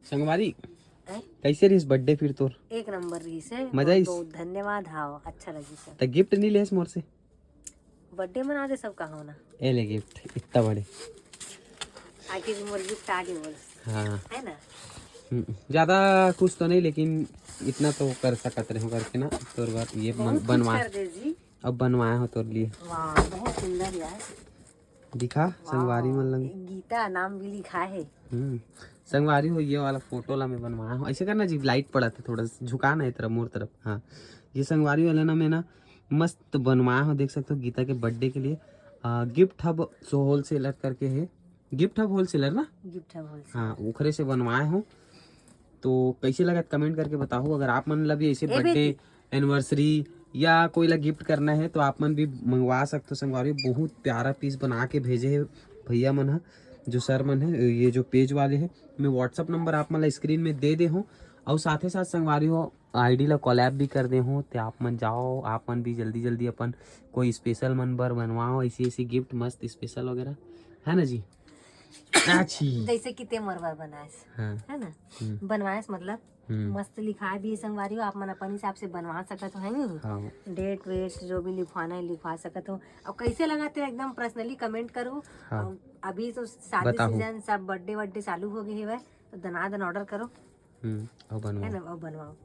संगवारी हैं? कैसे रही बर्थडे फिर तोर? एक नंबर रही से। मजा आइस? बहुत धन्यवाद। हाँ अच्छा लगी सर। तो गिफ्ट नहीं ले मोर से? बर्थडे मना दे सब कहा होना। ए ले गिफ्ट इतना बड़े। आगे भी मोर गिफ्ट आगे बोल। हाँ है ना। ज्यादा कुछ तो नहीं, लेकिन इतना तो कर सकत रहे हो करके ना तोर बात ये बहुत कुछ बनवा कर दे जी। अब बनवाया हो तोर लिए। वाह बहुत सुंदर यार। दिखा संगवारी मन लंग। गीता नाम भी लिखा है। संगवारी हो ये वाला फोटो ला मैं बनवाया हूँ। ऐसे करना जी, लाइट पड़ा था थोड़ा सा, झुकाना है तरफ मोर तरफ। हाँ ये संगवारी वाला ना मैं ना मस्त बनवाया हूँ, देख सकते हो गीता के बर्थडे के लिए। गिफ्ट हब सो होलसेलर करके है, गिफ्ट हब होलसेलर ना। गिफ्ट है होलसेल। हाँ उखरे से बनवाए हूँ। तो कैसे लगा कमेंट करके बताओ। अगर आप मन ला भी ऐसे बर्थडे एनिवर्सरी या कोई ला गिफ्ट करना है तो आप मन भी मंगवा सकते हो। संगवारी बहुत प्यारा पीस बना के भेजे है भैया मन है, जो सर मन है, ये जो पेज वाले हैं। मैं व्हाट्सअप नंबर आप मन ला स्क्रीन में दे हूँ। और साथ ही साथ संगवारी हो आईडी ला कोलैब भी कर दे हूँ। तो आप मन जाओ, आप मन भी जल्दी जल्दी अपन कोई स्पेशल मन बर बनवाओ ऐसी ऐसी गिफ्ट मस्त स्पेशल वगैरह, है ना जी। अच्छी जैसे कि ते मरवर बनाए हाँ है ना। बनवाए मतलब मस्त लिखा भी है संगवारी हो। आप मन अपन हिसाब से बनवा सकत हो है नहीं। हाँ डेट वेट जो भी लिखवाना है लिखवा सकत हो। और कैसे लगा तो एकदम पर्सनली कमेंट करो। हाँ। और अभी तो शादी बताओ। सीजन सब बर्थडे चालू हो गए है, तो दनादन ऑर्डर करो और बनवाओ। है ना और बनवाओ।